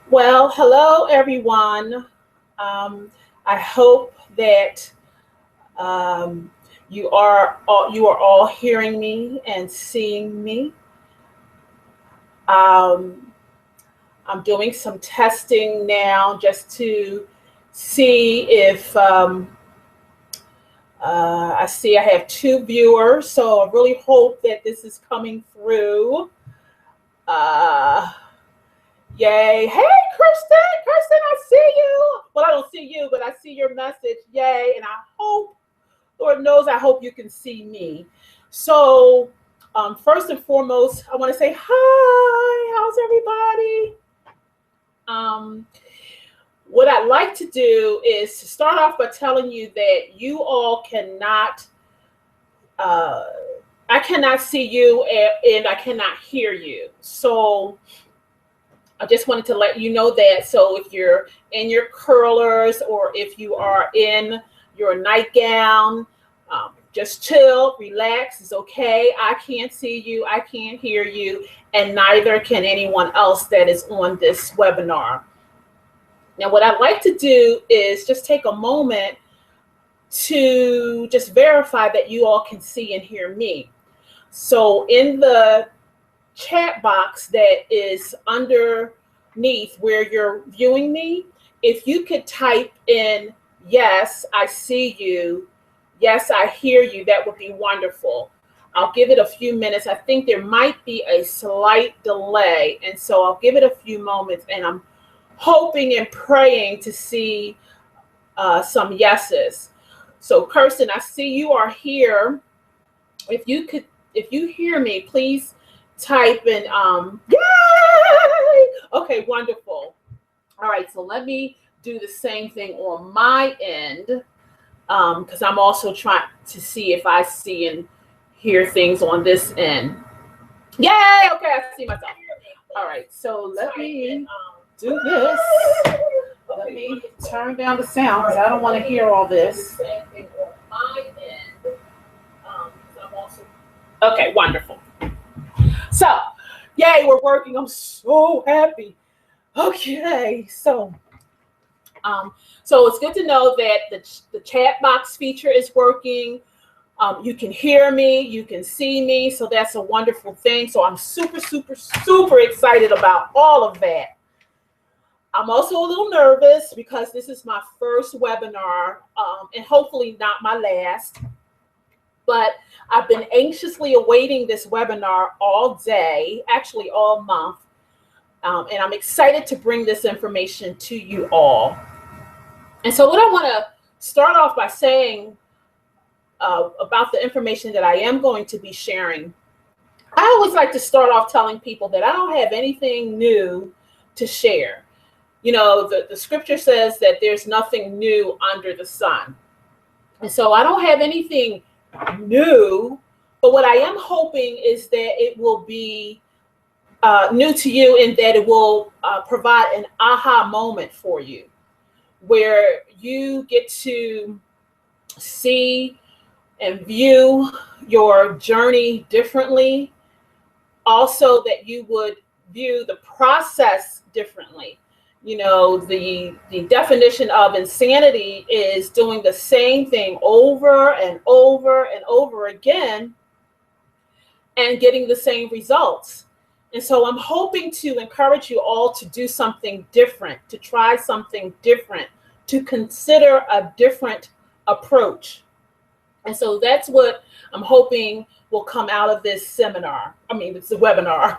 Well, hello everyone. Um, I hope that um, you are all hearing me and seeing me. Um, I'm doing some testing now just to see if I see I have two viewers. So I really hope that this is coming through. Uh, Yay. Hey, Kristen. Kristen, I see you. Well, I don't see you, but I see your message. Yay. And I hope, Lord knows, I hope you can see me. So, first and foremost, I want to say hi. How's everybody? Um, what I'd like to do is to start off by telling you that you all cannot, uh, I cannot see you and I cannot hear you. So, I just wanted to let you know that. So if you're in your curlers or if you are in your nightgown, just chill, relax. It's okay. I can't see you. I can't hear you. And neither can anyone else that is on this webinar. Now, what I'd like to do is just take a moment to just verify that you all can see and hear me. So in the chat box that is underneath where you're viewing me, if you could type in, yes, I see you, yes, I hear you, that would be wonderful. I'll give it a few minutes. I think there might be a slight delay, and so I'll give it a few moments, and I'm hoping and praying to see some yeses. So Kirsten, I see you are here. If you hear me, please type in yay. Okay, wonderful. All right, so let me do the same thing on my end, because I'm also trying to see if I see and hear things on this end. Yay. Okay, I see myself. All right, so let me do this. Let me turn down the sound because I don't want to hear all this. Okay, wonderful. So, yay, we're working. I'm so happy. Okay, so it's good to know that the chat box feature is working. You can hear me, you can see me, so that's a wonderful thing. So I'm super, super, super excited about all of that. I'm also a little nervous because this is my first webinar, and hopefully not my last. But I've been anxiously awaiting this webinar all day, actually all month, and I'm excited to bring this information to you all. And so what I want to start off by saying about the information that I am going to be sharing, I always like to start off telling people that I don't have anything new to share. You know, the scripture says that there's nothing new under the sun. And so I don't have anything new, but what I am hoping is that it will be new to you in that it will provide an aha moment for you where you get to see and view your journey differently. Also, that you would view the process differently. You know, the definition of insanity is doing the same thing over and over and over again and getting the same results. And so I'm hoping to encourage you all to do something different, to try something different, to consider a different approach. And so that's what I'm hoping will come out of this seminar. I mean, it's a webinar.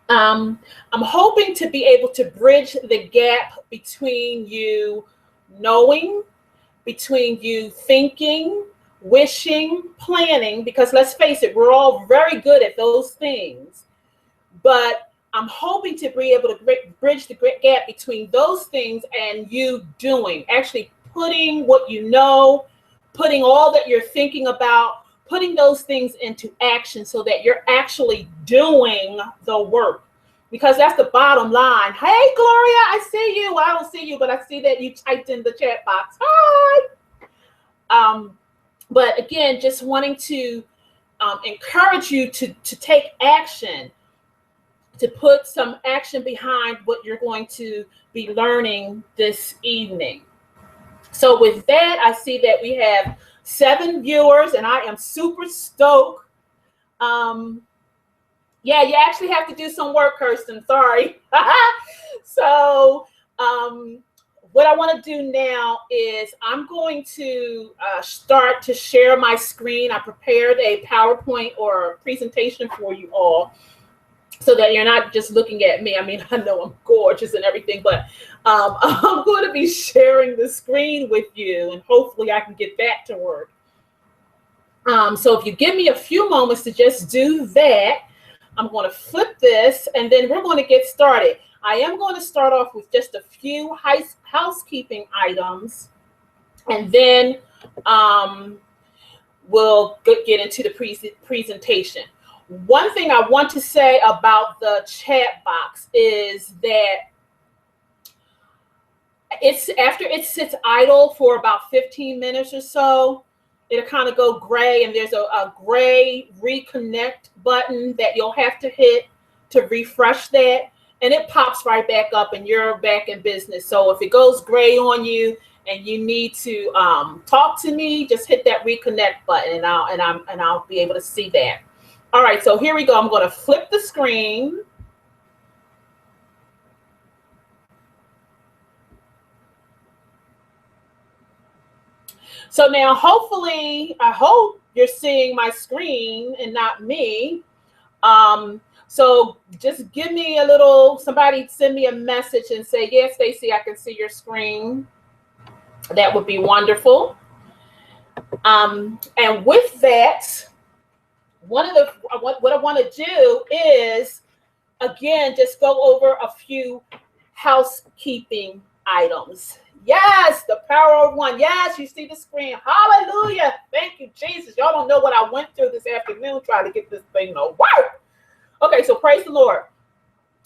I'm hoping to be able to bridge the gap between you knowing, between you thinking, wishing, planning, because let's face it, we're all very good at those things. But I'm hoping to be able to bridge the gap between those things and you doing, actually putting what you know, putting all that you're thinking about, putting those things into action so that you're actually doing the work. Because that's the bottom line. Hey, Gloria, I see you. Well, I don't see you, but I see that you typed in the chat box. Hi. But again, just wanting to encourage you to take action. to put some action behind what you're going to be learning this evening. So with that, I see that we have 7 viewers, and I am super stoked. Yeah, you actually have to do some work, Kirsten. Sorry. So what I want to do now is I'm going to start to share my screen. I prepared a PowerPoint or a presentation for you all, so that you're not just looking at me. I mean, I know I'm gorgeous and everything, but I'm going to be sharing the screen with you, and hopefully I can get that to work. So if you give me a few moments to just do that, I'm going to flip this, and then we're going to get started. I am going to start off with just a few housekeeping items, and then we'll get into the presentation. One thing I want to say about the chat box is that it's after it sits idle for about 15 minutes or so, it'll kind of go gray, and there's a gray reconnect button that you'll have to hit to refresh that, and it pops right back up and you're back in business. So if it goes gray on you and you need to talk to me, just hit that reconnect button, and I'll be able to see that. All right, so here we go. I'm going to flip the screen. So now, hopefully, I hope you're seeing my screen and not me. So just give me a little, somebody send me a message and say, yes, Stacy, I can see your screen. That would be wonderful. And with that, what I want to do is, again, just go over a few housekeeping items. Yes, the power of one. Yes, you see the screen. Hallelujah. Thank you, Jesus. Y'all don't know what I went through this afternoon trying to get this thing to work. Okay, so praise the Lord.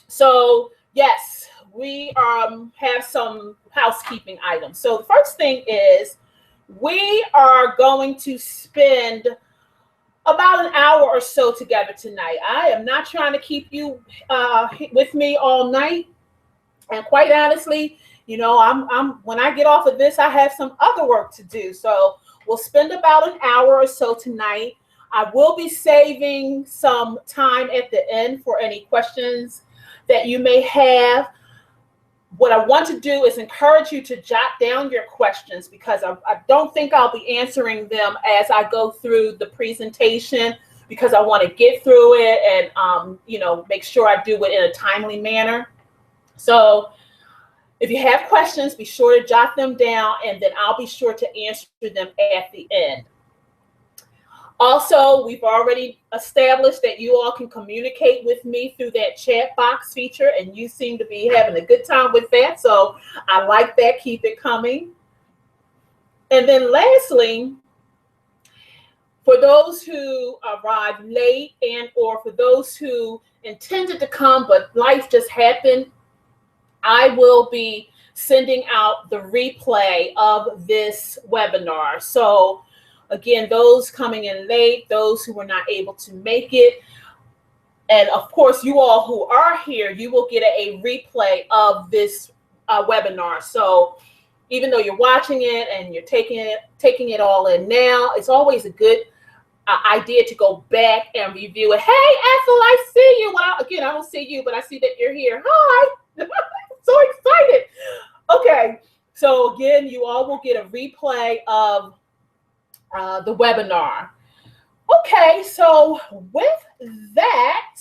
So yes, we have some housekeeping items. So the first thing is we are going to spend about an hour or so together tonight. I am not trying to keep you with me all night. And quite honestly, you know, I'm when I get off of this, I have some other work to do. So we'll spend about an hour or so tonight. I will be saving some time at the end for any questions that you may have. What I want to do is encourage you to jot down your questions, because I don't think I'll be answering them as I go through the presentation, because I want to get through it and you know, make sure I do it in a timely manner. So if you have questions, be sure to jot them down, and then I'll be sure to answer them at the end. Also, we've already established that you all can communicate with me through that chat box feature, and you seem to be having a good time with that. So I like that. Keep it coming. And then lastly, for those who arrived late and or for those who intended to come but life just happened, I will be sending out the replay of this webinar. So again, those coming in late, those who were not able to make it, and of course, you all who are here, you will get a replay of this webinar. So even though you're watching it and you're taking it all in now, it's always a good idea to go back and review it. Hey, Ethel, I see you. Well, again, I don't see you, but I see that you're here. Hi. So excited. Okay, so again, you all will get a replay of the webinar. Okay, so with that,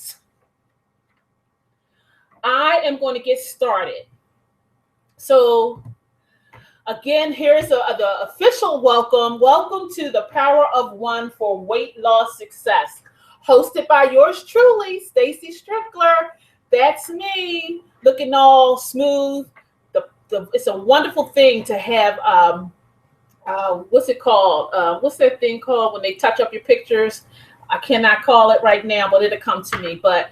I am going to get started. So again, here's the official welcome. Welcome to the Power of One for Weight Loss Success, hosted by yours truly, Stacy Strickler. That's me, looking all smooth. It's a wonderful thing to have, what's it called? What's that thing called when they touch up your pictures? I cannot call it right now, but it'll come to me. But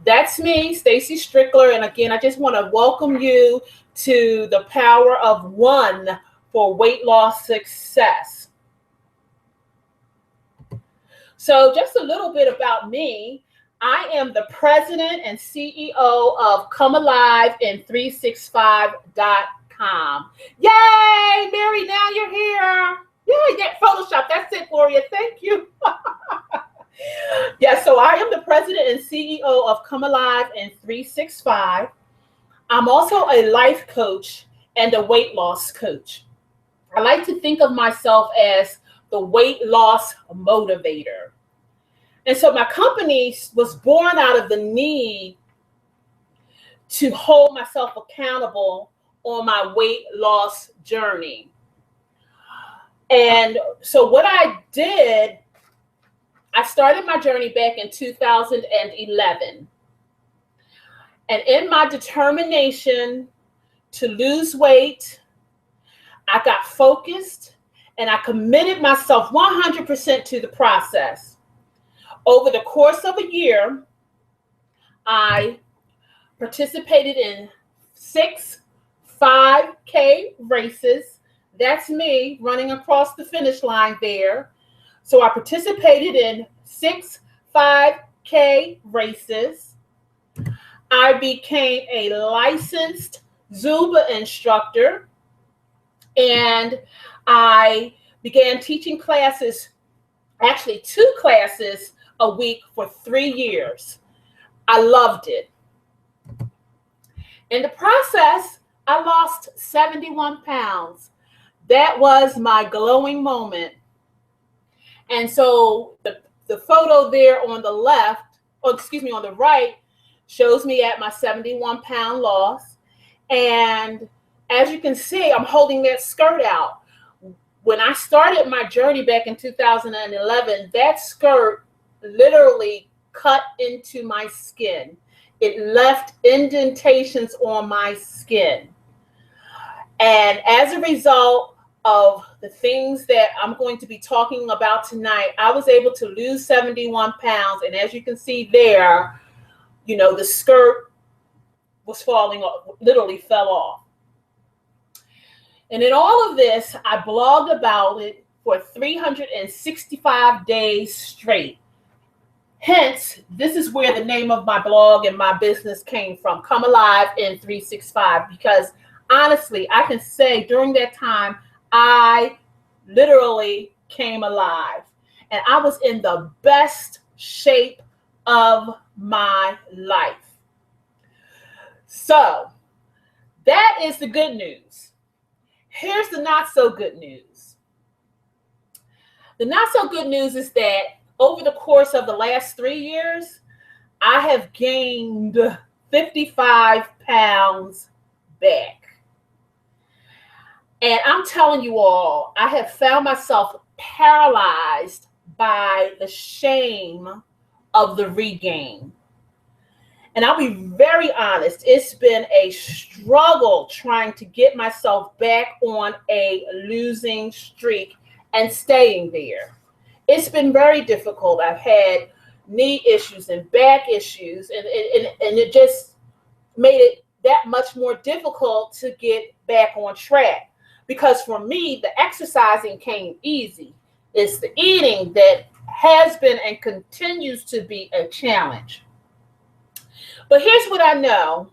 that's me, Stacy Strickler. And again, I just want to welcome you to the Power of One for Weight Loss Success. So just a little bit about me. I am the president and CEO of Come Alive in 365.com. Yay, Mary, now you're here. Yeah, Photoshop. That's it, Gloria. Thank you. Yeah, so I am the president and CEO of Come Alive in 365. I'm also a life coach and a weight loss coach. I like to think of myself as the weight loss motivator. And so my company was born out of the need to hold myself accountable on my weight loss journey. And so what I did, I started my journey back in 2011. And in my determination to lose weight, I got focused and I committed myself 100% to the process. Over the course of a year, I participated in 6 5K races. That's me running across the finish line there. So I participated in 6 5K races. I became a licensed Zumba instructor, and I began teaching classes, actually 2 classes a week for 3 years. I loved it. In the process, I lost 71 pounds. That was my glowing moment. And so the photo there on the left, on the right, shows me at my 71-pound loss. And as you can see, I'm holding that skirt out. When I started my journey back in 2011, that skirt literally cut into my skin. It left indentations on my skin. And as a result of the things that I'm going to be talking about tonight, I was able to lose 71 pounds. And as you can see there, the skirt was falling off, literally fell off. And in all of this, I blogged about it for 365 days straight. Hence, this is where the name of my blog and my business came from, Come Alive in 365, because honestly, I can say during that time, I literally came alive and I was in the best shape of my life. So that is the good news. Here's the not so good news. The not so good news is that over the course of the last 3 years, I have gained 55 pounds back. And I'm telling you all, I have found myself paralyzed by the shame of the regain. And I'll be very honest, it's been a struggle trying to get myself back on a losing streak and staying there. It's been very difficult. I've had knee issues and back issues, and it just made it that much more difficult to get back on track. Because for me, the exercising came easy. It's the eating that has been and continues to be a challenge. But here's what I know.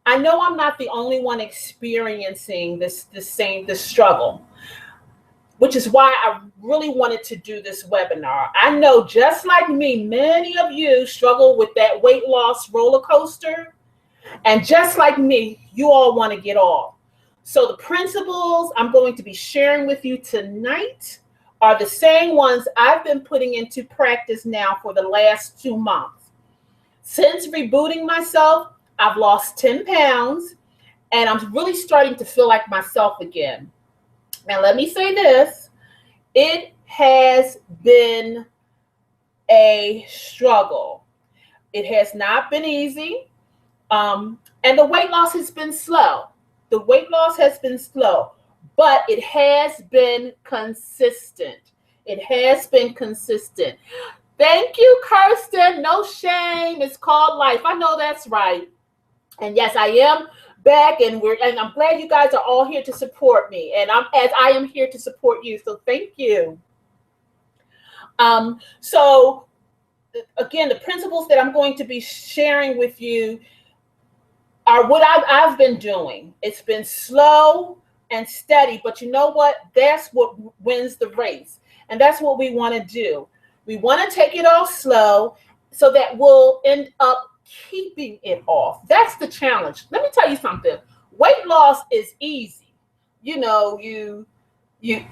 I know I'm not the only one experiencing this struggle, which is why I really wanted to do this webinar. I know just like me, many of you struggle with that weight loss roller coaster. And just like me, you all want to get off. So the principles I'm going to be sharing with you tonight are the same ones I've been putting into practice now for the last 2 months. Since rebooting myself, I've lost 10 pounds and I'm really starting to feel like myself again. Now, let me say this. It has been a struggle. It has not been easy. And the weight loss has been slow. The weight loss has been slow, but it has been consistent. It has been consistent. Thank you, Kirsten. No shame. It's called life. I know that's right. And yes, I am back, and I'm glad you guys are all here to support me, and I am here to support you. So thank you. So again, the principles that I'm going to be sharing with you are what I've been doing. It's been slow and steady, but you know what? That's what wins the race. And that's what we want to do. We want to take it all slow so that we'll end up keeping it off. That's the challenge. Let me tell you something. Weight loss is easy. You know, you eat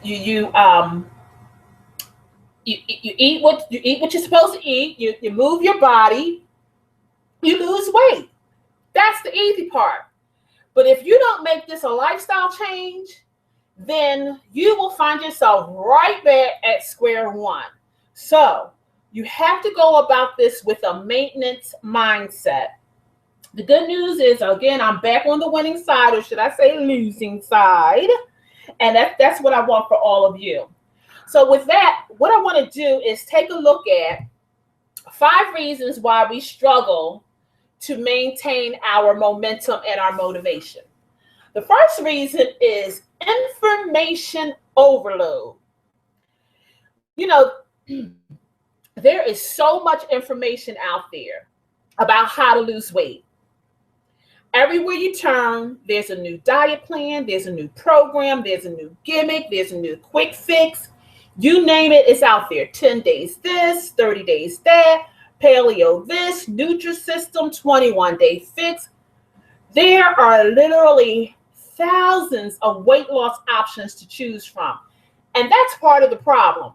what you're supposed to eat. You move your body. You lose weight. That's the easy part. But if you don't make this a lifestyle change, then you will find yourself right back at square one. So you have to go about this with a maintenance mindset. The good news is, again, I'm back on the winning side, or should I say losing side. And that's what I want for all of you. So with that, what I want to do is take a look at 5 reasons why we struggle to maintain our momentum and our motivation. The first reason is information overload. You know, there is so much information out there about how to lose weight. Everywhere you turn, there's a new diet plan, there's a new program, there's a new gimmick, there's a new quick fix. You name it, it's out there. 10 days this, 30 days that, paleo this, Nutrisystem, 21-day fix. There are literally thousands of weight loss options to choose from. And that's part of the problem.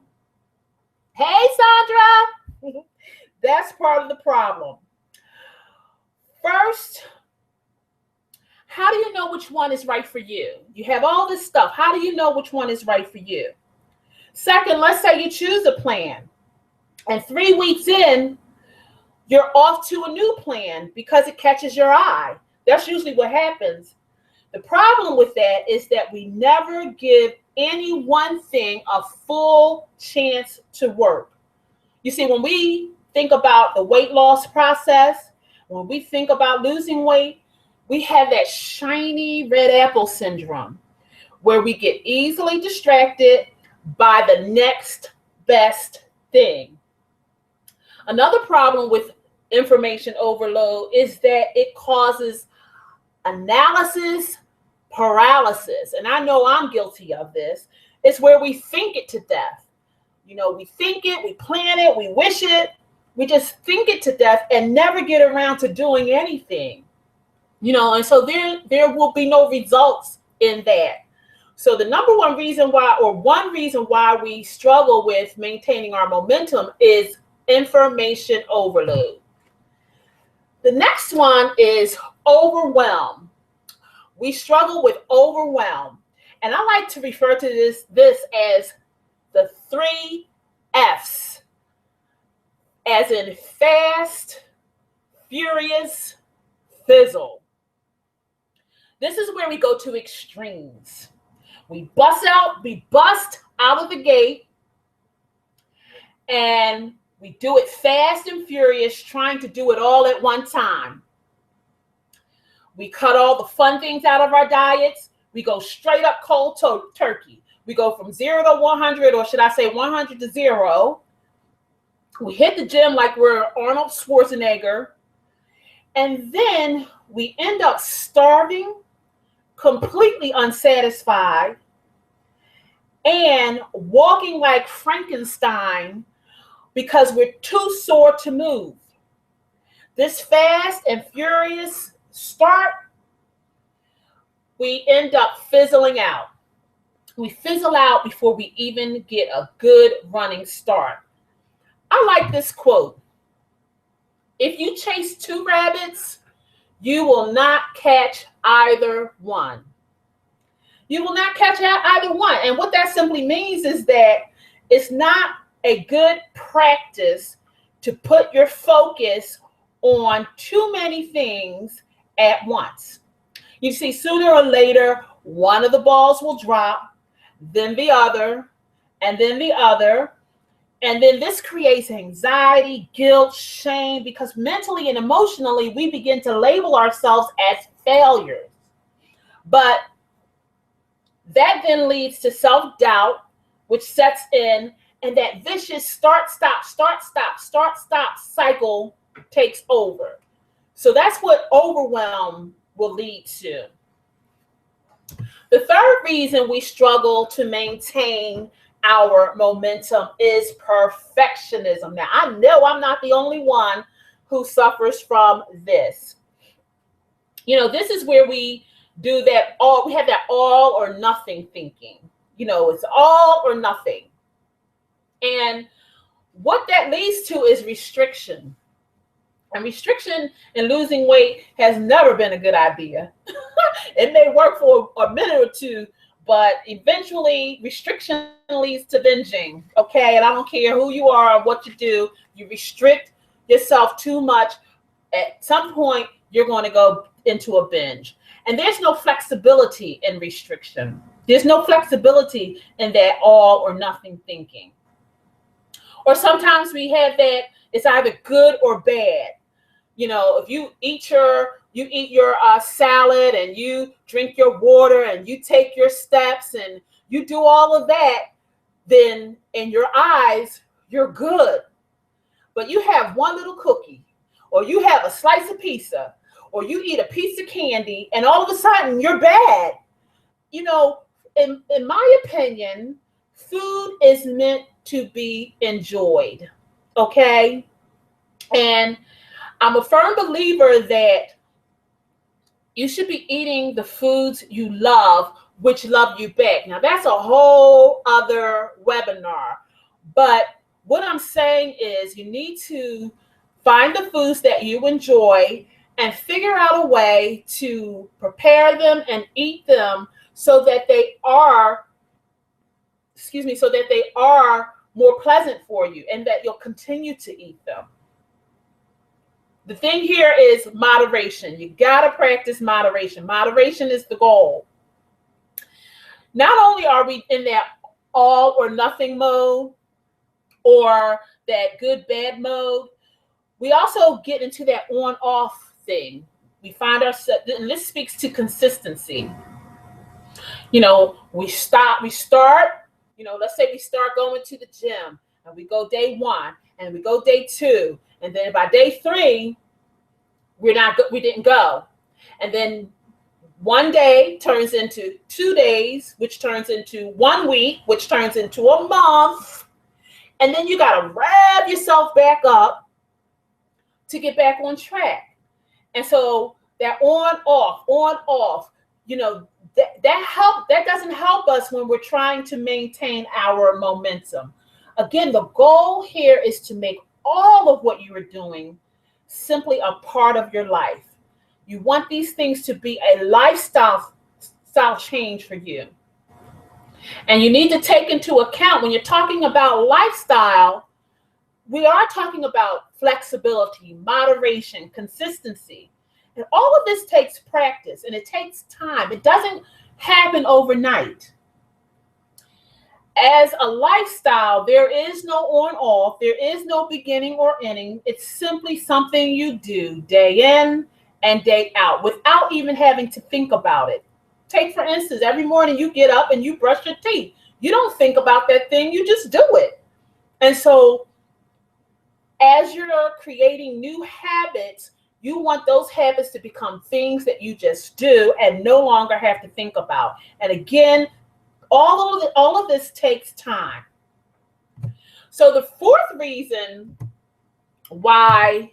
Hey, Sandra. That's part of the problem. First, how do you know which one is right for you? You have all this stuff. How do you know which one is right for you? Second, let's say you choose a plan, and 3 weeks in, you're off to a new plan because it catches your eye. That's usually what happens. The problem with that is that we never give any one thing a full chance to work. You see, when we think about the weight loss process, when we think about losing weight, we have that shiny red apple syndrome where we get easily distracted by the next best thing. Another problem with information overload is that it causes analysis paralysis. And I know I'm guilty of this. It's where we think it to death. You know, we think it, we plan it, we wish it, we just think it to death and never get around to doing anything. You know, and so there will be no results in that. So the number one reason why we struggle with maintaining our momentum is information overload. The next one is overwhelm. We struggle with overwhelm. And I like to refer to this as the 3 F's, as in fast, furious, fizzle. This is where we go to extremes. We bust out of the gate, and we do it fast and furious, trying to do it all at one time. We cut all the fun things out of our diets. We go straight up cold turkey. We go from 0 to 100, or should I say 100 to 0. We hit the gym like we're Arnold Schwarzenegger. And then we end up starving, completely unsatisfied, and walking like Frankenstein because we're too sore to move. This fast and furious start, we end up fizzling out. We fizzle out before we even get a good running start. I like this quote. If you chase 2 rabbits, you will not catch either one. You will not catch either one. And what that simply means is that it's not a good practice to put your focus on too many things at once. You see, sooner or later, one of the balls will drop, then the other, and then the other. And then this creates anxiety, guilt, shame, because mentally and emotionally, we begin to label ourselves as failures. But that then leads to self-doubt, which sets in, And that vicious start, stop cycle takes over. So that's what overwhelm will lead to. The third reason we struggle to maintain our momentum is perfectionism. Now, I know I'm not the only one who suffers from this. This is where we do that we have that all or nothing thinking. It's all or nothing. And what that leads to is restriction. And restriction in losing weight has never been a good idea. It may work for a minute or two, but eventually restriction leads to binging. Okay. And I don't care who you are or what you do, you restrict yourself too much. At some point, you're going to go into a binge. And there's no flexibility in restriction. There's no flexibility in that all or nothing thinking. Or sometimes we have that it's either good or bad. If you eat your salad and you drink your water and you take your steps and you do all of that, then in your eyes, you're good. But you have one little cookie, or you have a slice of pizza, or you eat a piece of candy, and all of a sudden you're bad. In my opinion, food is meant to be enjoyed. Okay? And I'm a firm believer that you should be eating the foods you love, which love you back. Now, that's a whole other webinar. But what I'm saying is you need to find the foods that you enjoy and figure out a way to prepare them and eat them so that they are more pleasant for you and that you'll continue to eat them. The thing here is moderation. You got to practice moderation. Moderation is the goal. Not only are we in that all or nothing mode or that good bad mode, we also get into that on off thing. We find ourselves, and this speaks to consistency. We start, let's say we start going to the gym and we go day 1 and we go day 2. And then by day 3, we didn't go. And then one day turns into 2 days, which turns into 1 week, which turns into a month. And then you got to rev yourself back up to get back on track. And so that on off, that doesn't help us when we're trying to maintain our momentum. Again, the goal here is to make all of what you are doing simply a part of your life. You want these things to be a lifestyle change for you. And you need to take into account when you're talking about lifestyle, we are talking about flexibility, moderation, consistency. And all of this takes practice and it takes time. It doesn't happen overnight. As a lifestyle, there is no on off, there is no beginning or ending. It's simply something you do day in and day out without even having to think about it. Take, for instance, every morning you get up and you brush your teeth. You don't think about that thing, you just do it. And so as you're creating new habits, you want those habits to become things that you just do and no longer have to think about. And again, all of this takes time. So the fourth reason why,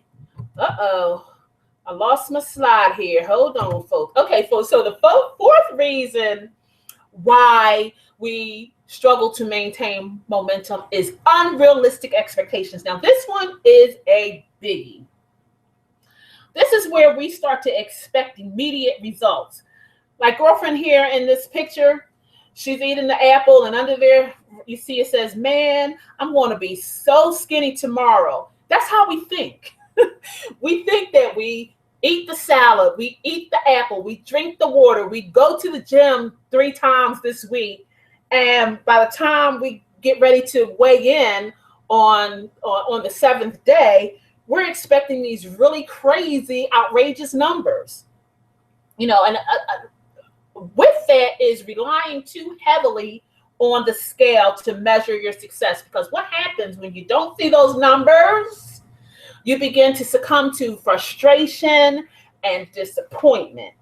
I lost my slide here. Hold on, folks. Okay, folks. So the fourth reason why we struggle to maintain momentum is unrealistic expectations. Now, this one is a biggie. This is where we start to expect immediate results. Like girlfriend here in this picture, she's eating the apple, and under there, you see it says, man, I'm going to be so skinny tomorrow. That's how we think. We think that we eat the salad, we eat the apple, we drink the water, we go to the gym 3 times this week, and by the time we get ready to weigh in on the 7th day, we're expecting these really crazy, outrageous numbers. And with that is relying too heavily on the scale to measure your success. Because what happens when you don't see those numbers? You begin to succumb to frustration and disappointment.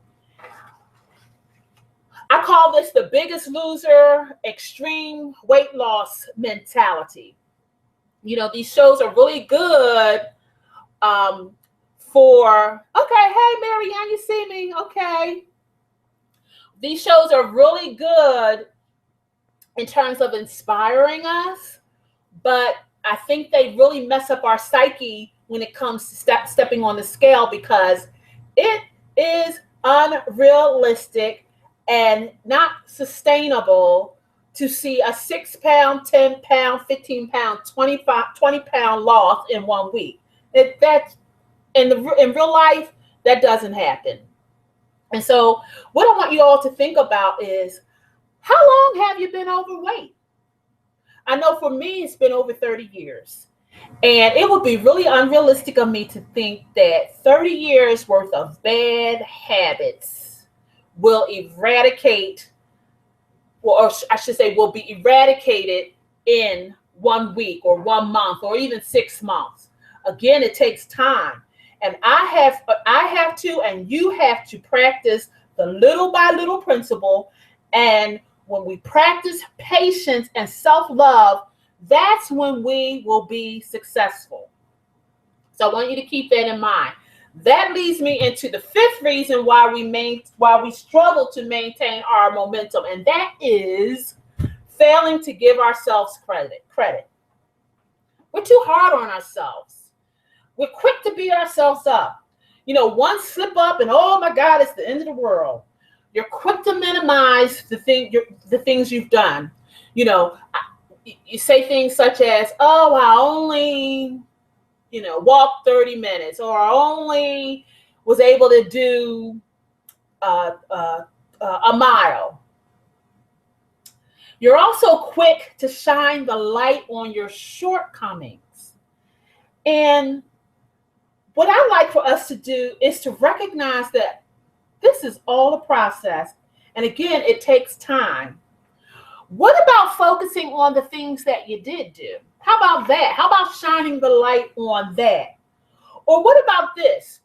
I call this the Biggest Loser extreme weight loss mentality. You know, these shows are really good for, okay, hey, Marianne, you see me? Okay. These shows are really good in terms of inspiring us, but I think they really mess up our psyche when it comes to stepping on the scale, because it is unrealistic and not sustainable to see a 6 pound, 10 pound, 15 pound, 20 pound loss in 1 week. That's in real life, that doesn't happen. And so what I want you all to think about is, how long have you been overweight? I know for me, it's been over 30 years. And it would be really unrealistic of me to think that 30 years worth of bad habits will eradicate, or I should say will be eradicated in 1 week or 1 month or even 6 months. Again, it takes time. And I have to, and you have to practice the little by little principle. And when we practice patience and self-love, that's when we will be successful. So I want you to keep that in mind. That leads me into the fifth reason why we struggle to maintain our momentum, and that is failing to give ourselves credit. We're too hard on ourselves. We're quick to beat ourselves up. You know, one slip up and, oh my God, it's the end of the world. You're quick to minimize the things you've done. You know, you say things such as, oh, I only, walked 30 minutes, or I only was able to do a mile. You're also quick to shine the light on your shortcomings. And what I like for us to do is to recognize that this is all a process. And again, it takes time. What about focusing on the things that you did do? How about that? How about shining the light on that? Or what about this?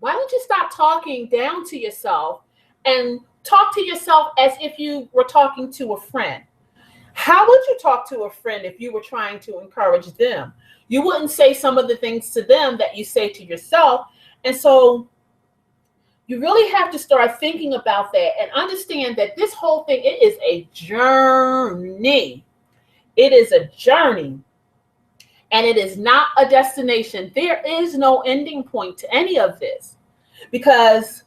Why don't you stop talking down to yourself and talk to yourself as if you were talking to a friend? How would you talk to a friend if you were trying to encourage them? You wouldn't say some of the things to them that you say to yourself. And so you really have to start thinking about that and understand that this whole thing, it is a journey. It is a journey, and it is not a destination. There is no ending point to any of this, because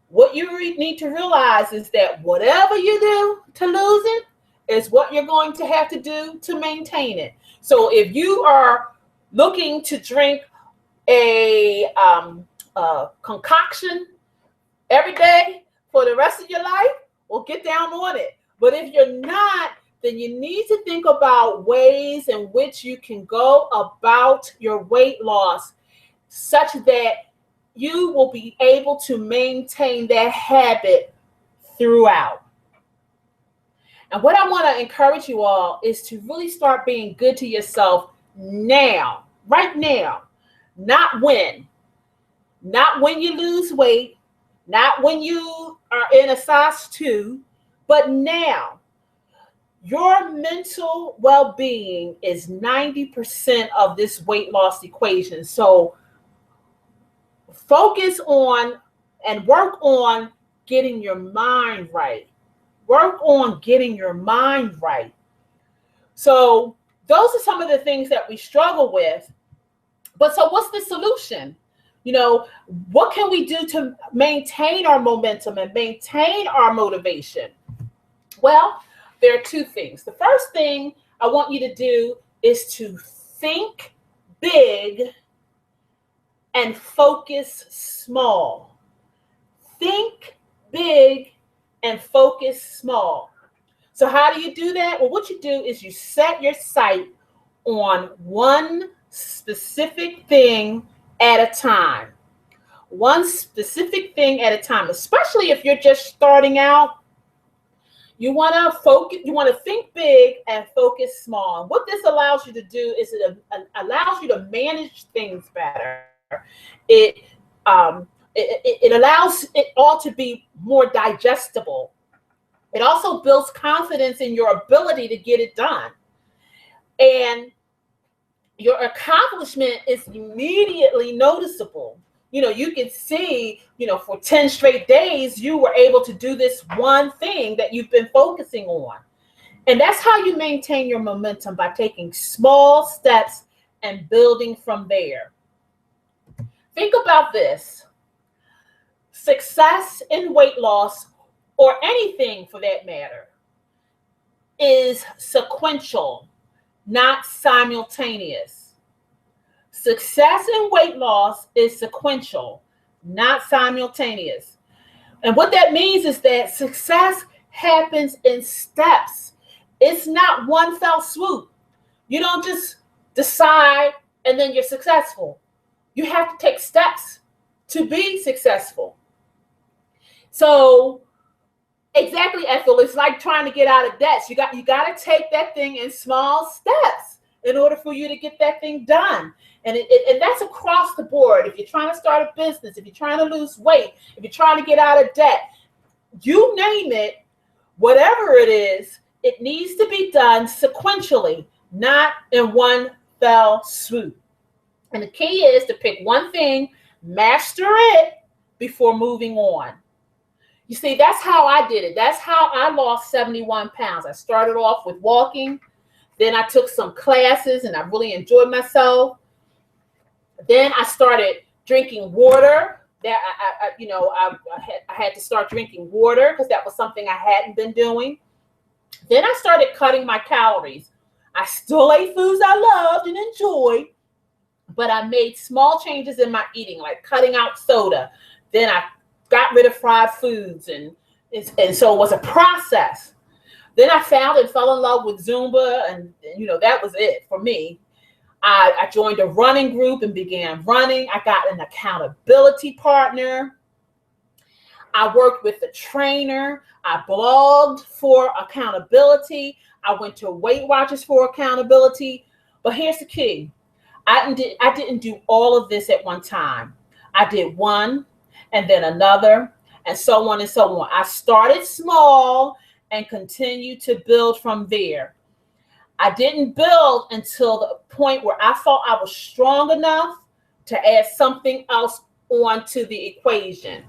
what you need to realize is that whatever you do to lose it is what you're going to have to do to maintain it. So if you are looking to drink a concoction every day for the rest of your life, well, get down on it. But if you're not, then you need to think about ways in which you can go about your weight loss such that you will be able to maintain that habit throughout. And what I want to encourage you all is to really start being good to yourself now, right now, not when you lose weight, not when you are in a size 2, but now. Your mental well-being is 90% of this weight loss equation. So focus on and work on getting your mind right. Work on getting your mind right. So those are some of the things that we struggle with. But so what's the solution? What can we do to maintain our momentum and maintain our motivation? Well, there are 2 things. The first thing I want you to do is to think big and focus small. Think big and focus small. So how do you do that? Well, what you do is you set your sight on one specific thing at a time. One specific thing at a time, especially if you're just starting out. You want to focus, you want to think big and focus small. And what this allows you to do is it allows you to manage things better. It, it allows it all to be more digestible. It also builds confidence in your ability to get it done. And your accomplishment is immediately noticeable. You can see, for 10 straight days, you were able to do this one thing that you've been focusing on. And that's how you maintain your momentum, by taking small steps and building from there. Think about this. Success in weight loss, or anything for that matter, is sequential, not simultaneous. Success in weight loss is sequential, not simultaneous. And what that means is that success happens in steps. It's not one fell swoop. You don't just decide and then you're successful. You have to take steps to be successful. So exactly, Ethel, it's like trying to get out of debt. You got to take that thing in small steps in order for you to get that thing done. And that's across the board. If you're trying to start a business, if you're trying to lose weight, if you're trying to get out of debt, you name it, whatever it is, it needs to be done sequentially, not in one fell swoop. And the key is to pick one thing, master it before moving on. You see, that's how I did it. That's how I lost 71 pounds. I started off with walking. Then I took some classes and I really enjoyed myself. Then I started drinking water. That I had to start drinking water because that was something I hadn't been doing. Then I started cutting my calories. I still ate foods I loved and enjoyed, but I made small changes in my eating, like cutting out soda. Then I got rid of fried foods, and so it was a process. Then I found and fell in love with Zumba, and that was it for me. I joined a running group and began running. I got an accountability partner. I worked with a trainer. I blogged for accountability. I went to Weight Watchers for accountability. But here's the key. I didn't do all of this at one time. I did one and then another and so on and so on. I started small and continued to build from there. I didn't build until the point where I thought I was strong enough to add something else onto the equation.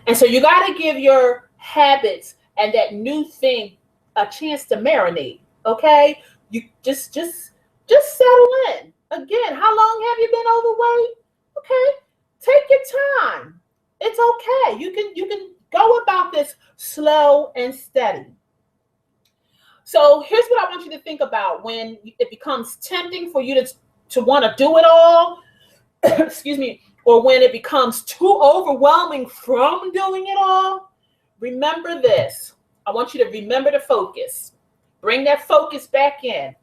And so you got to give your habits and that new thing a chance to marinate. Okay, you just settle in. Again, how long have you been overweight? Okay, take your time. It's okay. You can go about this slow and steady. So here's what I want you to think about when it becomes tempting for you to want to do it all, excuse me, or when it becomes too overwhelming from doing it all. Remember this. I want you to remember to focus. Bring that focus back in.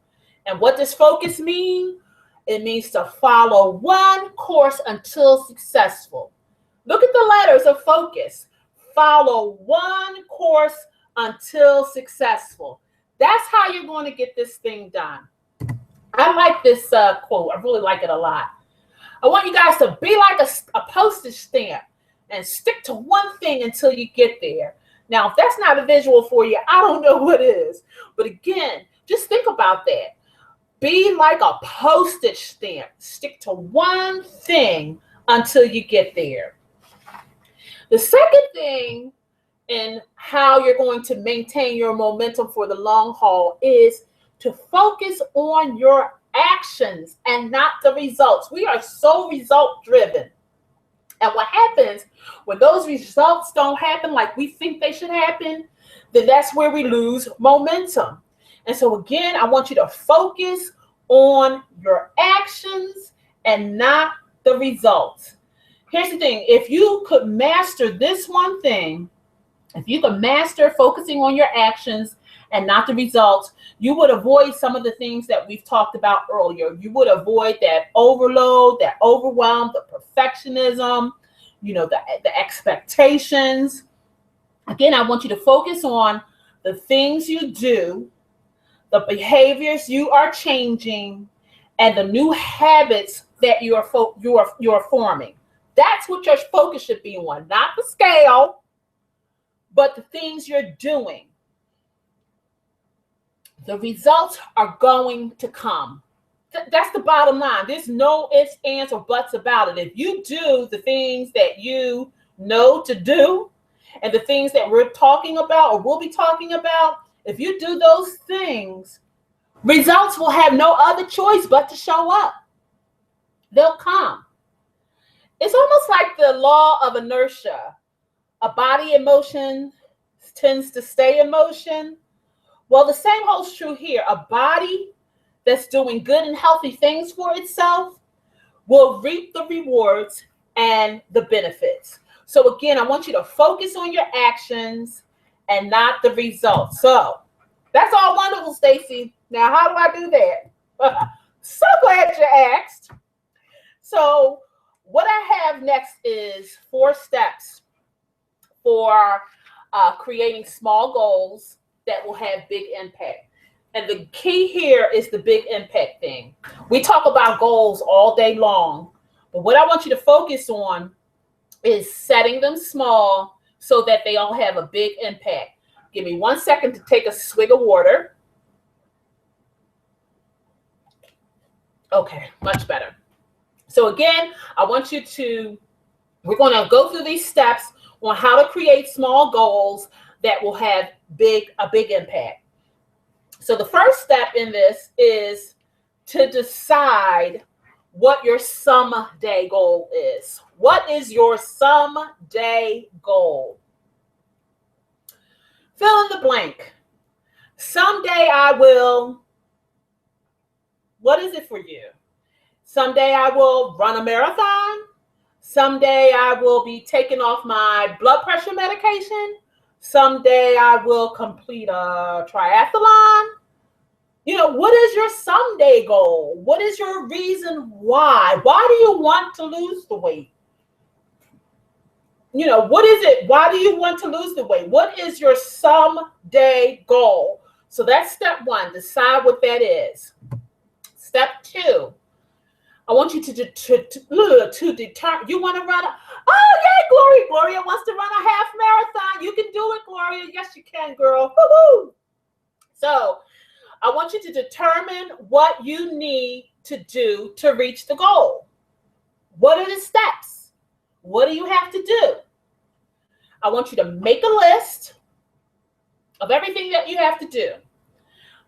And what does focus mean? It means to follow one course until successful. Look at the letters of focus. Follow one course until successful. That's how you're going to get this thing done. I like this quote. I really like it a lot. I want you guys to be like a postage stamp and stick to one thing until you get there. Now, if that's not a visual for you, I don't know what is. But again, just think about that. Be like a postage stamp. Stick to one thing until you get there. The second thing in how you're going to maintain your momentum for the long haul is to focus on your actions and not the results. We are so result driven. And what happens when those results don't happen like we think they should happen, then that's where we lose momentum. And so again, I want you to focus on your actions and not the results. Here's the thing. If you could master this one thing, if you could master focusing on your actions and not the results, you would avoid some of the things that we've talked about earlier. You would avoid that overload, that overwhelm, the perfectionism, the expectations. Again, I want you to focus on the things you do, the behaviors you are changing, and the new habits that you are forming. That's what your focus should be on, not the scale, but the things you're doing. The results are going to come. That's the bottom line. There's no ifs, ands, or buts about it. If you do the things that you know to do, and the things that we're talking about or we'll be talking about, if you do those things, results will have no other choice but to show up. They'll come. It's almost like the law of inertia. A body in motion tends to stay in motion. Well, the same holds true here. A body that's doing good and healthy things for itself will reap the rewards and the benefits. So again, I want you to focus on your actions and not the results. So that's all wonderful, Stacy. Now, how do I do that? So glad you asked. So what I have next is 4 steps for creating small goals that will have big impact. And the key here is the big impact thing. We talk about goals all day long, but what I want you to focus on is setting them small so that they all have a big impact. Give me 1 second to take a swig of water. Okay, much better. So again, we're going to go through these steps on how to create small goals that will have a big impact. So the first step in this is to decide what your someday goal is. What is your someday goal? Fill in the blank. Someday I will. What is it for you? Someday I will run a marathon. Someday I will be taking off my blood pressure medication. Someday I will complete a triathlon. You know, what is your someday goal? What is your reason why? Why do you want to lose the weight? You know, what is it? Why do you want to lose the weight? What is your someday goal? So that's step 1. Decide what that is. Step 2. I want you to determine. You want to run Gloria wants to run a half marathon. You can do it, Gloria. Yes, you can, girl. Woo-hoo. So I want you to determine what you need to do to reach the goal. What are the steps? What do you have to do? I want you to make a list of everything that you have to do.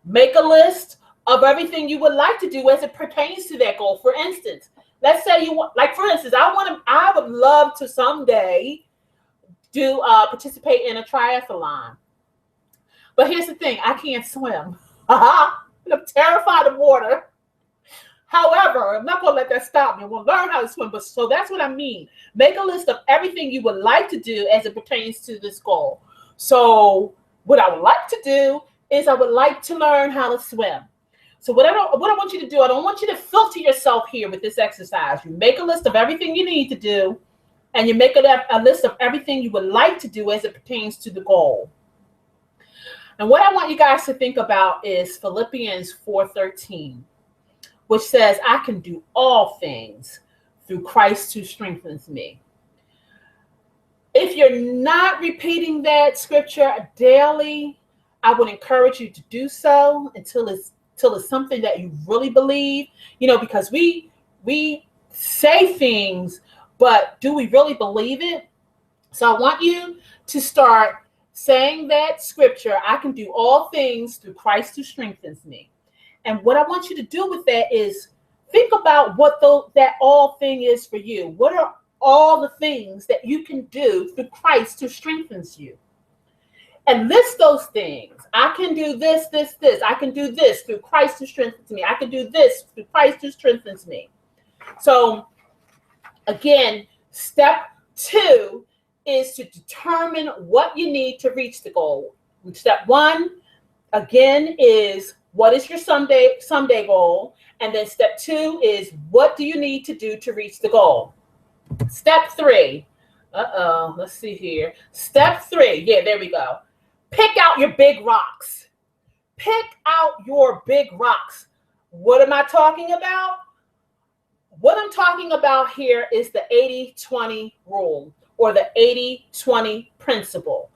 Make a list of everything you would like to do as it pertains to that goal. For instance, let's say I would love to someday participate in a triathlon. But here's the thing, I can't swim. I'm terrified of water. However, I'm not going to let that stop me. I want to learn how to swim. So that's what I mean. Make a list of everything you would like to do as it pertains to this goal. So what I would like to do is I would like to learn how to swim. So what I want you to do, I don't want you to filter yourself here with this exercise. You make a list of everything you need to do, and you make a list of everything you would like to do as it pertains to the goal. And what I want you guys to think about is Philippians 4:13, which says, I can do all things through Christ who strengthens me. If you're not repeating that scripture daily, I would encourage you to do so until it's something that you really believe, because we say things, but do we really believe it? So I want you to start saying that scripture, I can do all things through Christ who strengthens me. And what I want you to do with that is think about what that all thing is for you. What are all the things that you can do through Christ who strengthens you? And list those things. I can do this, this, this. I can do this through Christ who strengthens me. I can do this through Christ who strengthens me. So again, step 2 is to determine what you need to reach the goal. Step 1, again, is what is your someday goal? And then step 2 is what do you need to do to reach the goal? Step 3. Let's see here. Step 3. Yeah, there we go. Pick out your big rocks. Pick out your big rocks. What am I talking about? What I'm talking about here is the 80-20 rule, or the 80-20 principle.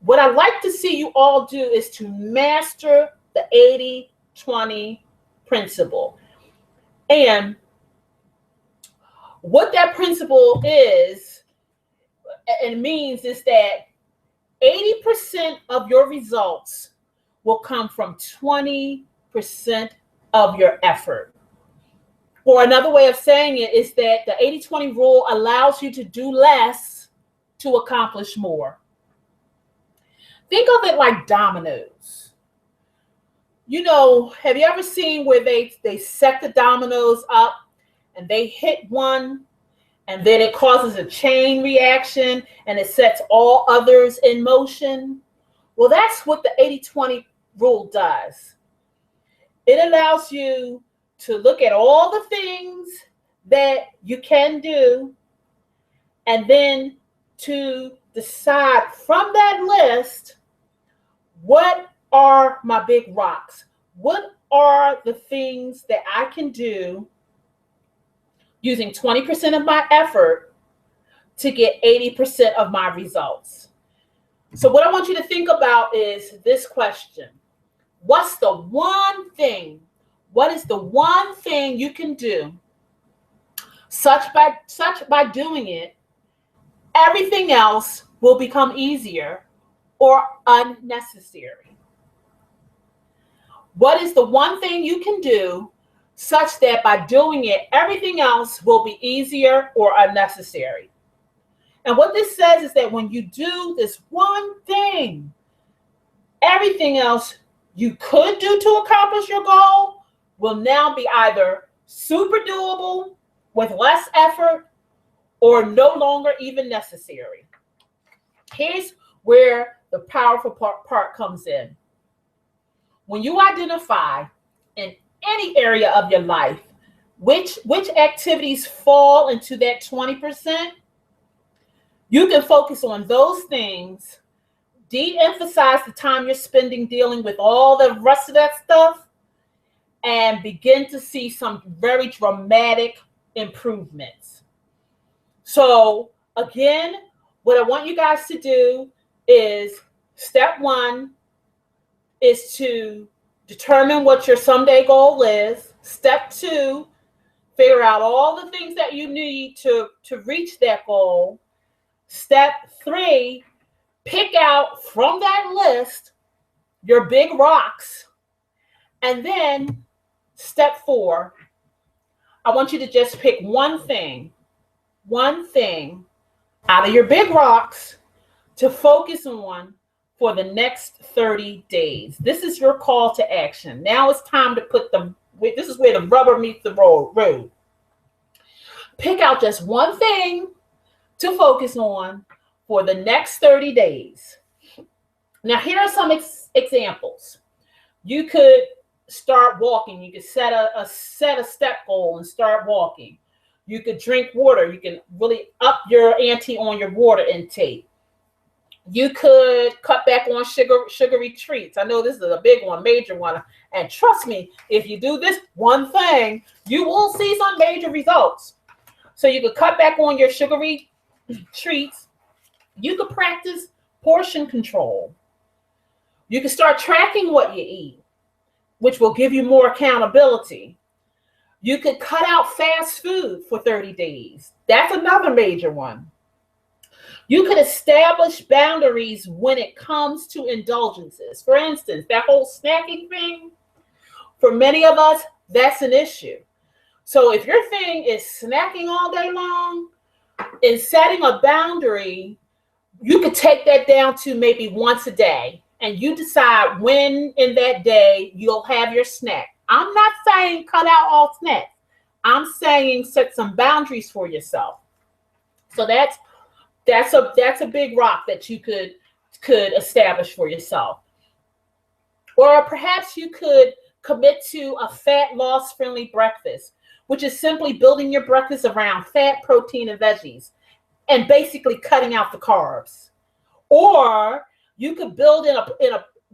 What I'd like to see you all do is to master the 80-20 principle. And what that principle is and means is that 80% of your results will come from 20% of your effort. Or another way of saying it is that the 80-20 rule allows you to do less to accomplish more. Think of it like dominoes. You know, have you ever seen where they set the dominoes up and they hit one and then it causes a chain reaction and it sets all others in motion? Well, that's what the 80-20 rule does. It allows you to look at all the things that you can do and then to decide from that list, what are my big rocks? What are the things that I can do using 20% of my effort to get 80% of my results? So what I want you to think about is this question. What's the one thing? What is the one thing you can do such by doing it, everything else will become easier or unnecessary? What is the one thing you can do such that by doing it, everything else will be easier or unnecessary? And what this says is that when you do this one thing, everything else you could do to accomplish your goal will now be either super doable with less effort or no longer even necessary. Here's where the powerful part comes in. When you identify in any area of your life which activities fall into that 20%, you can focus on those things, de-emphasize the time you're spending dealing with all the rest of that stuff, and begin to see some very dramatic improvements. So again, what I want you guys to do is, step one is to determine what your someday goal is. Step two, figure out all the things that you need to reach that goal. Step three, pick out from that list your big rocks. And then step four, I want you to just pick one thing out of your big rocks to focus on for the next 30 days. This is your call to action. Now it's time to this is where the rubber meets the road. Pick out just one thing to focus on for the next 30 days. Now, here are some examples. You could start walking. You could set a step goal and start walking. You could drink water. You can really up your ante on your water intake. You could cut back on sugary treats. I know this is a big one, major one. And trust me, if you do this one thing, you will see some major results. So you could cut back on your sugary treats. You could practice portion control. You can start tracking what you eat, which will give you more accountability. You could cut out fast food for 30 days. That's another major one. You could establish boundaries when it comes to indulgences. For instance, that whole snacking thing, for many of us, that's an issue. So if your thing is snacking all day long, in setting a boundary, you could take that down to maybe once a day, and you decide when in that day you'll have your snack. I'm not saying cut out all snacks. I'm saying set some boundaries for yourself. So that's a big rock that you could establish for yourself. Or perhaps you could commit to a fat loss friendly breakfast, which is simply building your breakfast around fat, protein, and veggies, and basically cutting out the carbs. Or You could build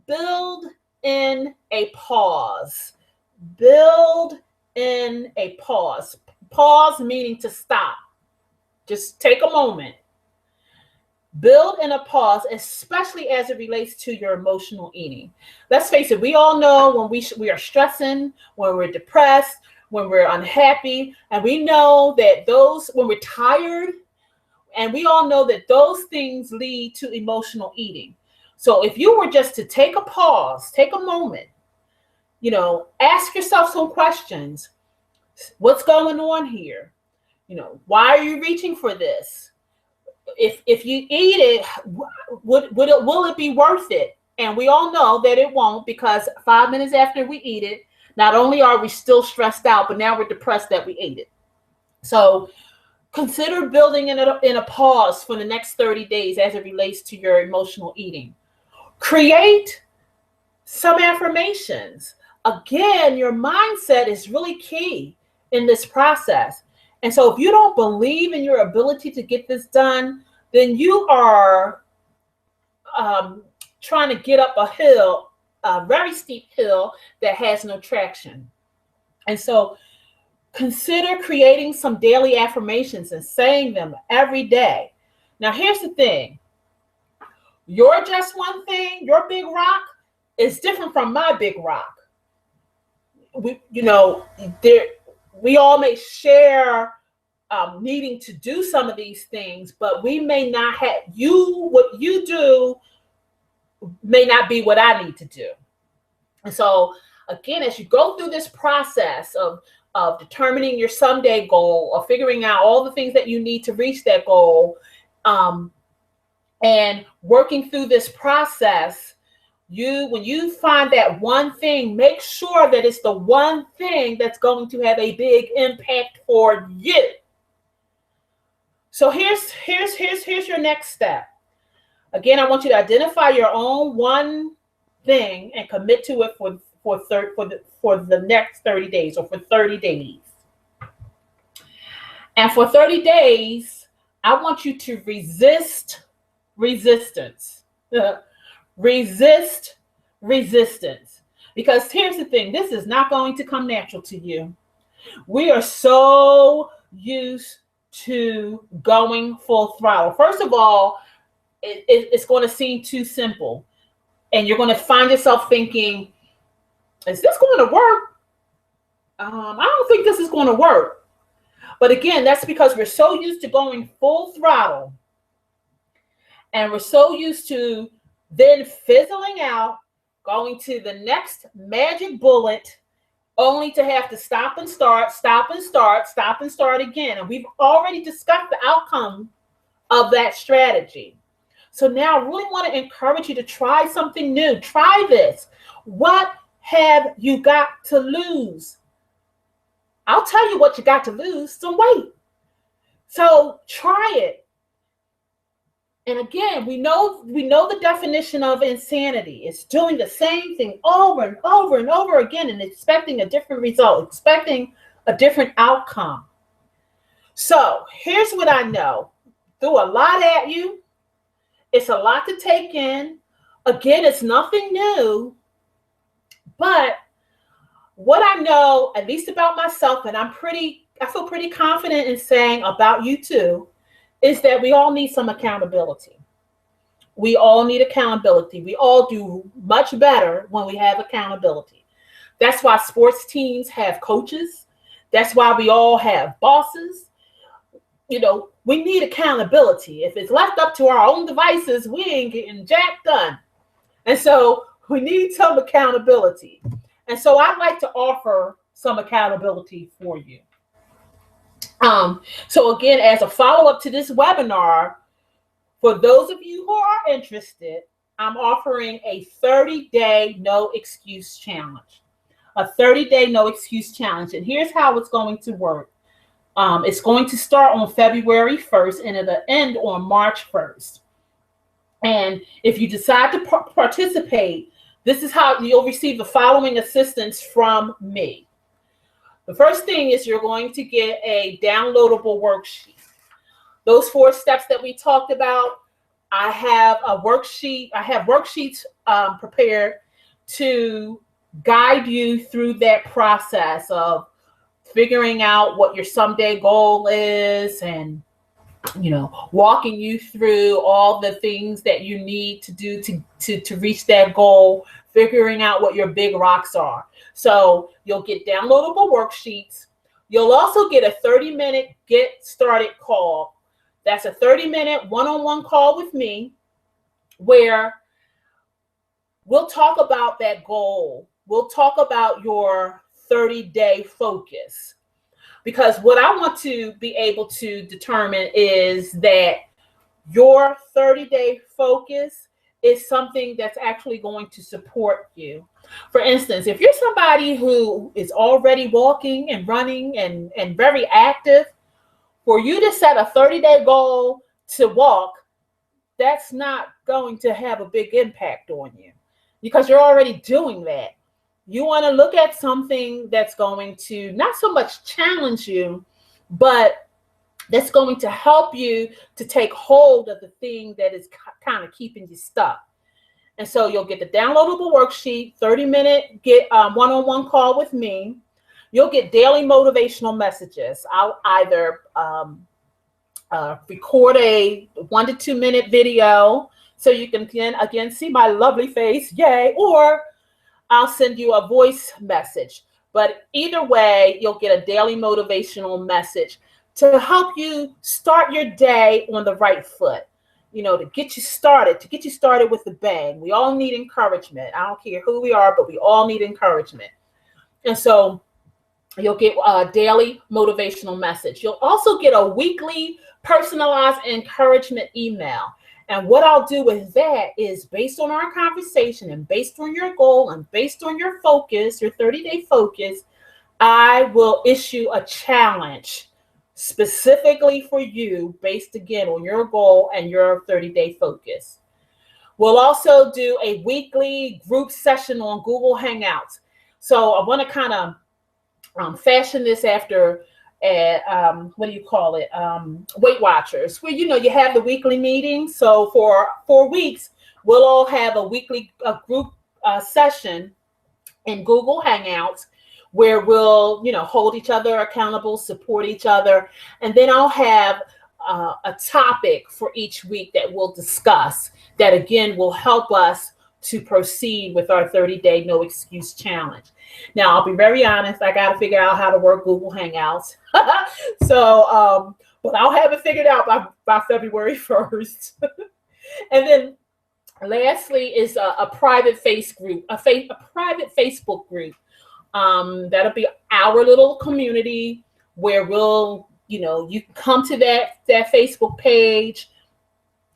build in a pause. Build in a pause. Pause meaning to stop. Just take a moment. Build in a pause, especially as it relates to your emotional eating. Let's face it, we all know when we are stressing, when we're depressed, when we're unhappy, and we know that when we're tired, and we all know that those things lead to emotional eating. So if you were just to take a pause, take a moment, ask yourself some questions. What's going on here? Why are you reaching for this? If you eat it, will it be worth it? And we all know that it won't, because 5 minutes after we eat it, not only are we still stressed out, but now we're depressed that we ate it. So consider building in a pause for the next 30 days as it relates to your emotional eating. Create some affirmations. Again, your mindset is really key in this process. And so if you don't believe in your ability to get this done, then you are trying to get up a very steep hill that has no traction. And so consider creating some daily affirmations and saying them every day. Now, here's the thing. Your just one thing, your big rock, is different from my big rock. We all may share needing to do some of these things, but we may not have what you do may not be what I need to do. And so again, as you go through this process of determining your someday goal, or figuring out all the things that you need to reach that goal, and working through this process, when you find that one thing, make sure that it's the one thing that's going to have a big impact for you. So here's your next step. Again, I want you to identify your own one thing and commit to it for the next 30 days, or for 30 days. And for 30 days, I want you to resist resistance. Resist resistance. Because here's the thing, this is not going to come natural to you. We are so used to going full throttle. First of all, it's going to seem too simple. And you're going to find yourself thinking, is this going to work? I don't think this is going to work. But again, that's because we're so used to going full throttle. And we're so used to then fizzling out, going to the next magic bullet, only to have to stop and start, stop and start, stop and start again. And we've already discussed the outcome of that strategy. So now I really want to encourage you to try something new. Try this. What have you got to lose? I'll tell you what you got to lose, some weight. So try it. And again, we know the definition of insanity. It's doing the same thing over and over and over again and expecting a different result, expecting a different outcome. So here's what I know. Threw a lot at you. It's a lot to take in. Again, it's nothing new. But what I know, at least about myself, and I feel pretty confident in saying about you too, is that we all need some accountability. We all need accountability. We all do much better when we have accountability. That's why sports teams have coaches. That's why we all have bosses. We need accountability. If it's left up to our own devices, we ain't getting jack done. And so we need some accountability. And so I'd like to offer some accountability for you. So again, as a follow-up to this webinar, for those of you who are interested, I'm offering a 30-day no excuse challenge. A 30-day no excuse challenge. And here's how it's going to work. It's going to start on February 1st and it'll end on March 1st. And if you decide to participate, this is how you'll receive the following assistance from me. The first thing is you're going to get a downloadable worksheet. Those 4 steps that we talked about, I have a worksheet. I have worksheets prepared to guide you through that process of figuring out what your someday goal is, and walking you through all the things that you need to do to reach that goal, figuring out what your big rocks are. So you'll get downloadable worksheets. You'll also get a 30-minute get started call. That's a 30-minute one-on-one call with me where we'll talk about that goal. We'll talk about your 30-day focus. Because what I want to be able to determine is that your 30-day focus is something that's actually going to support you. For instance, if you're somebody who is already walking and running and very active, for you to set a 30-day goal to walk, that's not going to have a big impact on you because you're already doing that. You want to look at something that's going to not so much challenge you, but that's going to help you to take hold of the thing that is kind of keeping you stuck. And so you'll get the downloadable worksheet, 30-minute get one-on-one call with me. You'll get daily motivational messages. I'll either record a 1 to 2 minute video so you can again see my lovely face, yay, or I'll send you a voice message. But either way, you'll get a daily motivational message to help you start your day on the right foot, to get you started with a bang. We all need encouragement. I don't care who we are, but we all need encouragement. And so you'll get a daily motivational message. You'll also get a weekly personalized encouragement email. And what I'll do with that is, based on our conversation and based on your goal and based on your focus, your 30-day focus, I will issue a challenge specifically for you based again on your goal and your 30-day focus. We'll also do a weekly group session on Google Hangouts. So I want to kind of fashion this after Weight Watchers, where you have the weekly meeting. So for 4 weeks, we'll all have a weekly group session in Google Hangouts where we'll hold each other accountable, support each other, and then I'll have a topic for each week that we'll discuss that again will help us to proceed with our 30-day no excuse challenge. Now, I'll be very honest, I got to figure out how to work Google Hangouts. So, but I'll have it figured out by February 1st. And then lastly is a private private Facebook group. That'll be our little community where we'll, you can come to that Facebook page.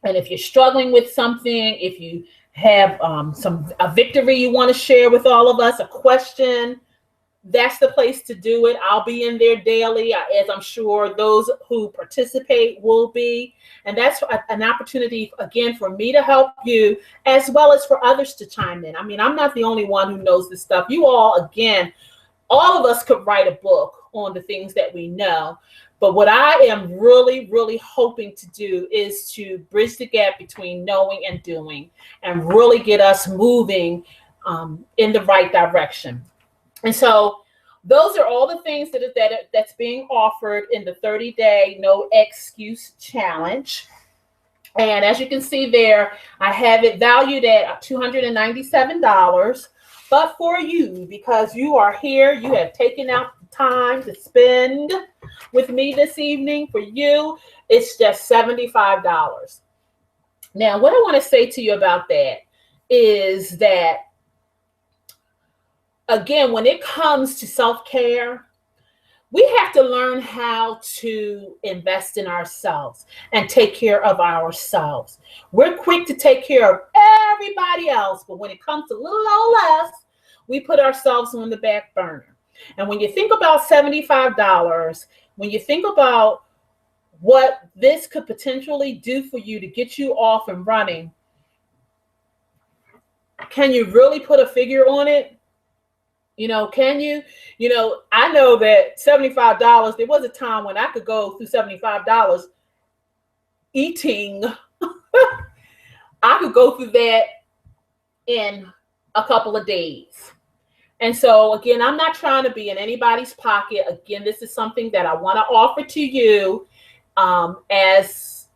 And if you're struggling with something, if you have a victory you want to share with all of us, a question, that's the place to do it. I'll be in there daily, as I'm sure those who participate will be. And that's an opportunity, again, for me to help you as well as for others to chime in. I mean, I'm not the only one who knows this stuff. You all, again, all of us could write a book on the things that we know. But what I am really, really hoping to do is to bridge the gap between knowing and doing and really get us moving in the right direction. And so those are all the things that's being offered in the 30-day no excuse challenge. And as you can see there, I have it valued at $297. But for you, because you are here, you have taken out the time to spend with me this evening, for you, it's just $75. Now, what I want to say to you about that is that, again, when it comes to self-care, we have to learn how to invest in ourselves and take care of ourselves. We're quick to take care of everybody else, but when it comes to little old us, we put ourselves on the back burner. And when you think about $75, when you think about what this could potentially do for you to get you off and running, can you really put a figure on it? Can you? I know that $75, there was a time when I could go through $75 eating I could go through that in a couple of days. And so, again, I'm not trying to be in anybody's pocket. Again, this is something that I want to offer to you as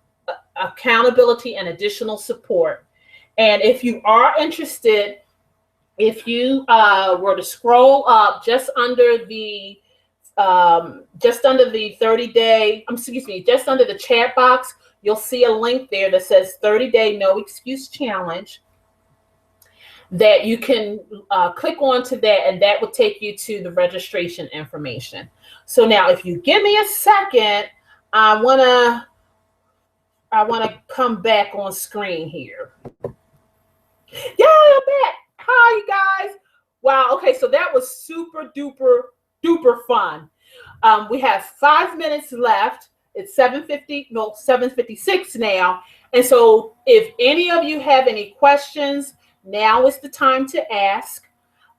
accountability and additional support. And if you are interested, if you were to scroll up just under the 30-day, just under the chat box, you'll see a link there that says 30-day no excuse challenge, that you can click onto that, and that will take you to the registration information. So now, if you give me a second, I wanna come back on screen here. Yeah, I'm back. Hi, you guys. Wow. Okay, so that was super duper fun. We have 5 minutes left. It's 7:56 now. And so, if any of you have any questions, now is the time to ask.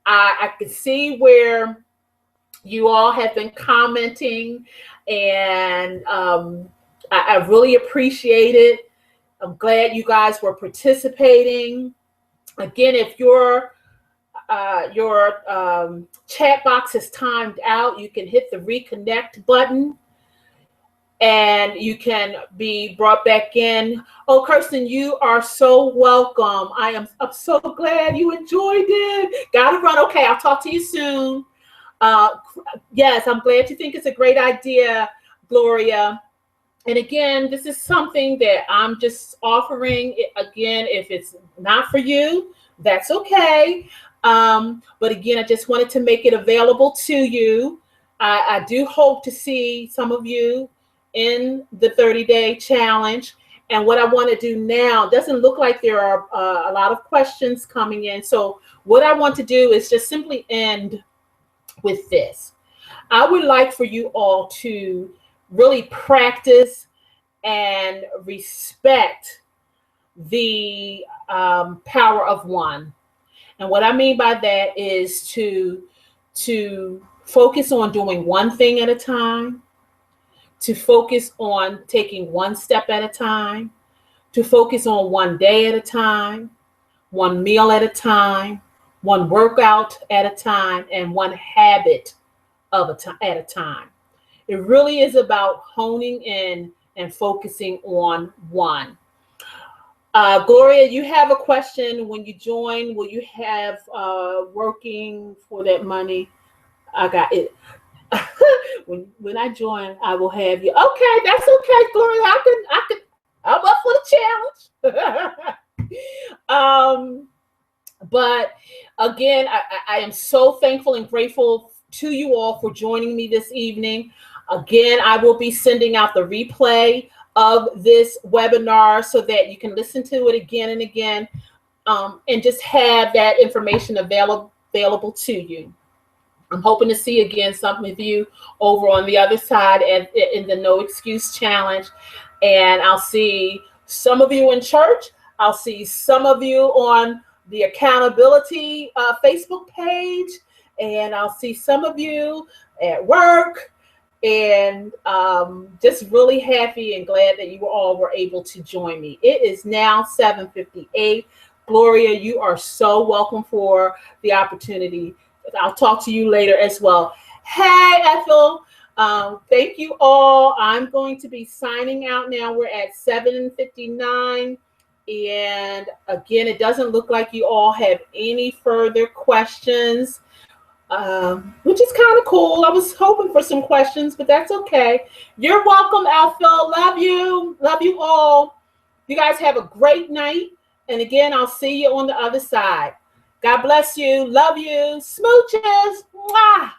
I can see where you all have been commenting, and I really appreciate it. I'm glad you guys were participating. Again, if your chat box is timed out, you can hit the reconnect button, and you can be brought back in. Oh, Kirsten, you are so welcome. I'm so glad you enjoyed it. Gotta run. Okay, I'll talk to you soon. Yes, I'm glad you think it's a great idea, Gloria. And again, this is something that I'm just offering. Again, if it's not for you, that's okay. But again, I just wanted to make it available to you. I do hope to see some of you in the 30-day challenge. And what I want to do now, doesn't look like there are a lot of questions coming in. So what I want to do is just simply end with this. I would like for you all to really practice and respect the power of one. And what I mean by that is to focus on doing one thing at a time, to focus on taking one step at a time, to focus on one day at a time, one meal at a time, one workout at a time, and one habit at a time. It really is about honing in and focusing on one. Gloria, you have a question. When you join, will you have working for that money? I got it. when I join, I will have you. Okay, that's okay, Gloria. I'm up for the challenge. But again, I am so thankful and grateful to you all for joining me this evening. Again, I will be sending out the replay of this webinar so that you can listen to it again and again, and just have that information available to you. I'm hoping to see again some of you over on the other side in the No Excuse Challenge. And I'll see some of you in church. I'll see some of you on the accountability Facebook page. And I'll see some of you at work. And just really happy and glad that you all were able to join me. It is now 7:58. Gloria, you are so welcome for the opportunity. I'll talk to you later as well. Hey, Ethel. Thank you all. I'm going to be signing out now. We're at 7:59. And again, it doesn't look like you all have any further questions, which is kind of cool. I was hoping for some questions, but that's okay. You're welcome, Ethel. Love you. Love you all. You guys have a great night. And again, I'll see you on the other side. God bless you. Love you. Smooches. Mwah.